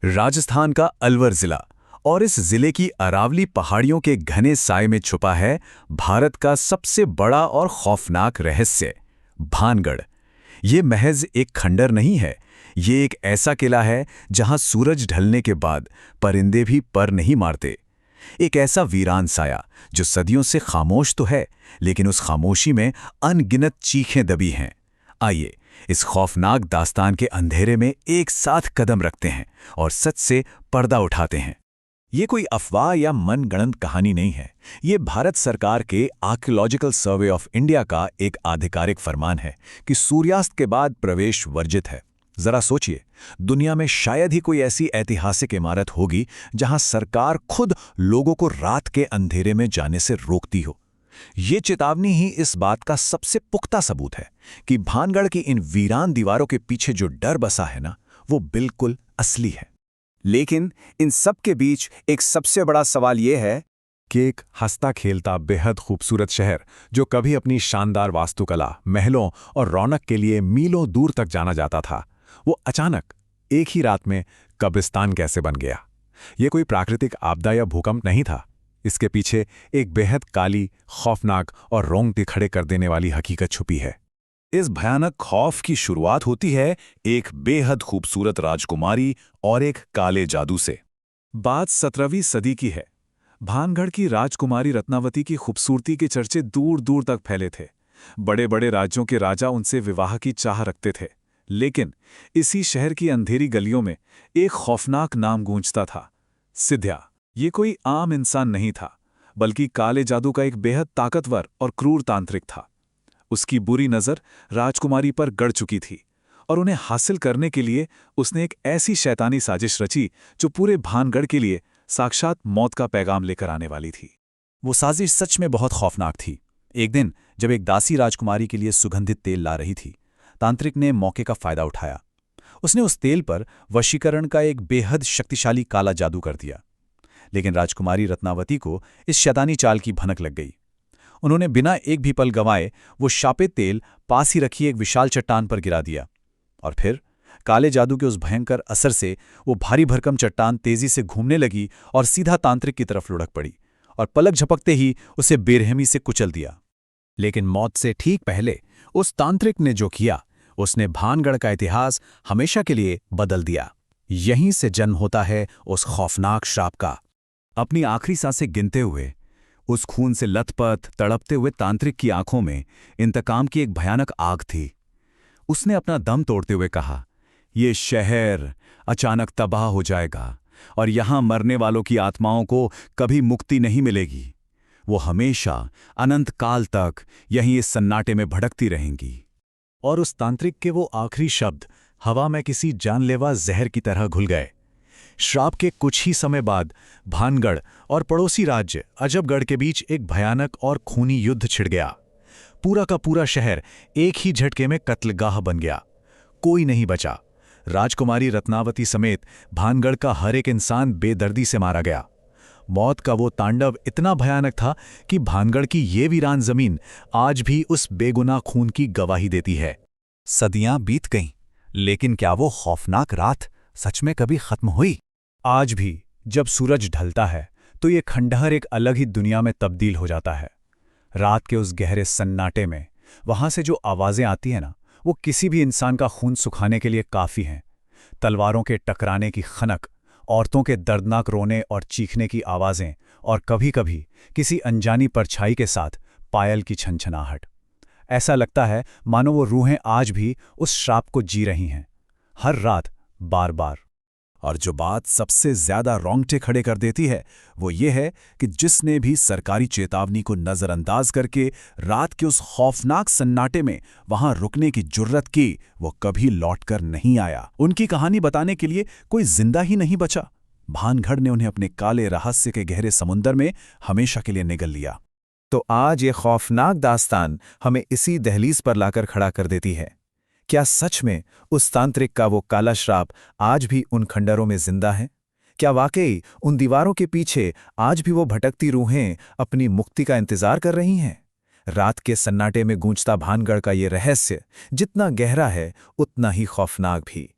राजस्थान का अलवर जिला और इस जिले की अरावली पहाड़ियों के घने साए में छुपा है भारत का सबसे बड़ा और खौफनाक रहस्य भानगढ़। ये महज एक खंडर नहीं है, ये एक ऐसा किला है जहां सूरज ढलने के बाद परिंदे भी पर नहीं मारते। एक ऐसा वीरान साया जो सदियों से खामोश तो है, लेकिन उस खामोशी में अनगिनत चीखें दबी हैं। आइए इस खौफनाक दास्तान के अंधेरे में एक साथ कदम रखते हैं और सच से पर्दा उठाते हैं। ये कोई अफवाह या मनगढ़ंत कहानी नहीं है, ये भारत सरकार के आर्कियोलॉजिकल सर्वे ऑफ इंडिया का एक आधिकारिक फरमान है कि सूर्यास्त के बाद प्रवेश वर्जित है। जरा सोचिए, दुनिया में शायद ही कोई ऐसी ऐतिहासिक इमारत होगी जहां सरकार खुद लोगों को रात के अंधेरे में जाने से रोकती हो। ये चेतावनी ही इस बात का सबसे पुख्ता सबूत है कि भानगढ़ की इन वीरान दीवारों के पीछे जो डर बसा है ना, वो बिल्कुल असली है। लेकिन इन सब के बीच एक सबसे बड़ा सवाल यह है कि एक हंसता खेलता बेहद खूबसूरत शहर जो कभी अपनी शानदार वास्तुकला, महलों और रौनक के लिए मीलों दूर तक जाना जाता था, वो अचानक एक ही रात में कब्रिस्तान कैसे बन गया। ये कोई प्राकृतिक आपदा या भूकंप नहीं था, इसके पीछे एक बेहद काली, खौफनाक और रोंगटे खड़े कर देने वाली हकीकत छुपी है। इस भयानक खौफ की शुरुआत होती है एक बेहद खूबसूरत राजकुमारी और एक काले जादू से। बात 17वीं सदी की है। भानगढ़ की राजकुमारी रत्नावती की खूबसूरती के चर्चे दूर दूर तक फैले थे। बड़े बड़े राज्यों के राजा उनसे विवाह की चाह रखते थे। लेकिन इसी शहर की अंधेरी गलियों में एक खौफनाक नाम गूंजता था, सिद्ध्या। ये कोई आम इंसान नहीं था, बल्कि काले जादू का एक बेहद ताकतवर और क्रूर तांत्रिक था। उसकी बुरी नज़र राजकुमारी पर गड़ चुकी थी और उन्हें हासिल करने के लिए उसने एक ऐसी शैतानी साजिश रची जो पूरे भानगढ़ के लिए साक्षात मौत का पैगाम लेकर आने वाली थी। वो साजिश सच में बहुत खौफनाक थी। एक दिन जब एक दासी राजकुमारी के लिए सुगंधित तेल ला रही थी, तांत्रिक ने मौके का फायदा उठाया। उसने उस तेल पर वशीकरण का एक बेहद शक्तिशाली काला जादू कर दिया। लेकिन राजकुमारी रत्नावती को इस शैतानी चाल की भनक लग गई। उन्होंने बिना एक भी पल गंवाए वो शापित तेल पास ही रखी एक विशाल चट्टान पर गिरा दिया और फिर काले जादू के उस भयंकर असर से वो भारी भरकम चट्टान तेजी से घूमने लगी और सीधा तांत्रिक की तरफ लुढ़क पड़ी और पलक झपकते ही उसे बेरहमी से कुचल दिया। लेकिन मौत से ठीक पहले उस तांत्रिक ने जो किया, उसने भानगढ़ का इतिहास हमेशा के लिए बदल दिया। यहीं से जन्म होता है उस खौफनाक श्राप का। अपनी आखिरी सांसें गिनते हुए, उस खून से लथपथ तड़पते हुए तांत्रिक की आंखों में इंतकाम की एक भयानक आग थी। उसने अपना दम तोड़ते हुए कहा, ये शहर अचानक तबाह हो जाएगा और यहां मरने वालों की आत्माओं को कभी मुक्ति नहीं मिलेगी। वो हमेशा अनंत काल तक यहीं इस सन्नाटे में भटकती रहेंगी। और उस तांत्रिक के वो आखिरी शब्द हवा में किसी जानलेवा जहर की तरह घुल गए। श्राप के कुछ ही समय बाद भानगढ़ और पड़ोसी राज्य अजबगढ़ के बीच एक भयानक और खूनी युद्ध छिड़ गया। पूरा का पूरा शहर एक ही झटके में कत्लगाह बन गया। कोई नहीं बचा। राजकुमारी रत्नावती समेत भानगढ़ का हर एक इंसान बेदर्दी से मारा गया। मौत का वो तांडव इतना भयानक था कि भानगढ़ की ये वीरान जमीन आज भी उस बेगुनाह खून की गवाही देती है। सदियां बीत गईं, लेकिन क्या वो खौफनाक रात सच में कभी खत्म हुई? आज भी जब सूरज ढलता है तो ये खंडहर एक अलग ही दुनिया में तब्दील हो जाता है। रात के उस गहरे सन्नाटे में वहां से जो आवाजें आती हैं ना, वो किसी भी इंसान का खून सुखाने के लिए काफी हैं। तलवारों के टकराने की खनक, औरतों के दर्दनाक रोने और चीखने की आवाजें, और कभी-कभी किसी अनजानी परछाई के साथ पायल की छनछनाहट। ऐसा लगता है मानो वो रूहें आज भी उस श्राप को जी रही हैं, हर रात बार बार। और जो बात सबसे ज्यादा रोंगटे खड़े कर देती है, वो ये है कि जिसने भी सरकारी चेतावनी को नजरअंदाज करके रात के उस खौफनाक सन्नाटे में वहां रुकने की जुर्रत की, वो कभी लौटकर नहीं आया। उनकी कहानी बताने के लिए कोई जिंदा ही नहीं बचा। भानगढ़ ने उन्हें अपने काले रहस्य के गहरे समुंदर में हमेशा के लिए निगल लिया। तो आज ये खौफनाक दास्तान हमें इसी दहलीज पर लाकर खड़ा कर देती है। क्या सच में उस तांत्रिक का वो काला श्राप आज भी उन खंडरों में जिंदा है? क्या वाकई उन दीवारों के पीछे आज भी वो भटकती रूहें अपनी मुक्ति का इंतजार कर रही हैं? रात के सन्नाटे में गूंजता भानगढ़ का ये रहस्य जितना गहरा है, उतना ही खौफनाक भी।